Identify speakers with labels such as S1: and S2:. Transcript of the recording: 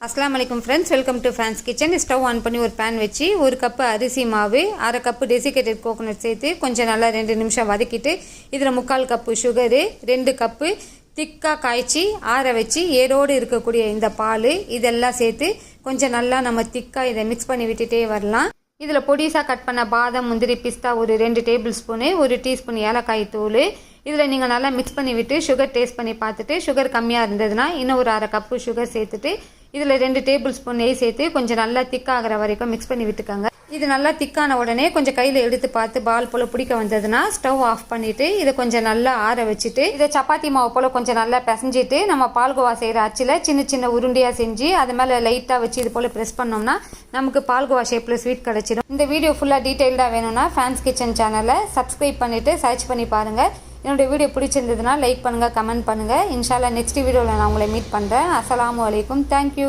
S1: அஸ்ஸலாமு அலைக்கும் friends, welcome to France kitchen. Stove on பண்ணி ஒரு பேன் வச்சு 1 கப்பு அரிசி மாவு, 1/2 கப்பு டெசிகேட்டட் கோகோனட் சேர்த்து கொஞ்சம் நல்லா 2 நிமிஷம் வதக்கிட்டு இதில் 3/4 கப்பு சுகரு, 2 கப்பு திக்காக காய்ச்சி ஆற வச்சு ஏரோடு இருக்கக்கூடிய இந்த பால் இதெல்லாம் சேர்த்து கொஞ்சம் நல்லா நம்ம திக்காக இதை மிக்ஸ் பண்ணி விட்டுட்டே வரலாம். இதில் பொடிசாக கட் பண்ண பாதாம், முந்திரி, பிஸ்தா ஒரு 2 டேபிள் ஸ்பூனு, 1 டீஸ்பூன் ஏலக்காய் தூள். இதில் நீங்கள் நல்லா மிக்ஸ் பண்ணி விட்டு சுகர் டேஸ்ட் பண்ணி பார்த்துட்டு சுகர் கம்மியாக இருந்ததுன்னா இன்னும் ஒரு 1/2 கப்பு சுகர் சேர்த்துட்டு இதில் 2 டேபிள் ஸ்பூன் நெய் சேர்த்து கொஞ்சம் நல்லா திக்காகிற வரைக்கும் மிக்ஸ் பண்ணி விட்டுக்கோங்க. இது நல்லா திக்கான உடனே கொஞ்சம் கையில் எடுத்து பார்த்து பால் போல் பிடிக்க வந்ததுன்னா ஸ்டவ் ஆஃப் பண்ணிவிட்டு இதை கொஞ்சம் நல்லா ஆற வச்சுட்டு இதை சப்பாத்தி மாவு போல் கொஞ்சம் நல்லா பிசைஞ்சிட்டு நம்ம பால்கோவா செய்கிற அச்சில் சின்ன சின்ன உருண்டையாக செஞ்சு அது மேலே லைட்டாக வச்சு இது போல் ப்ரெஸ் பண்ணோம்னா நமக்கு பால்கோவா ஷேப்பில் ஸ்வீட் கிடச்சிடும். இந்த வீடியோ ஃபுல்லாக டீட்டெயில்டாக வேணும்னா ஃப்ரான்ஸ் கிச்சன் சேனலை சப்ஸ்கிரைப் பண்ணிவிட்டு சர்ச் பண்ணி பாருங்கள். என்னுடைய வீடியோ பிடிச்சிருந்ததுன்னா லைக் பண்ணுங்கள், கமெண்ட் பண்ணுங்கள். இன்ஷால்லா நெக்ஸ்ட் வீடியோவில் நான் உங்களை மீட் பண்ணுறேன். அஸ்ஸலாமு அலைக்கும். தேங்க்யூ.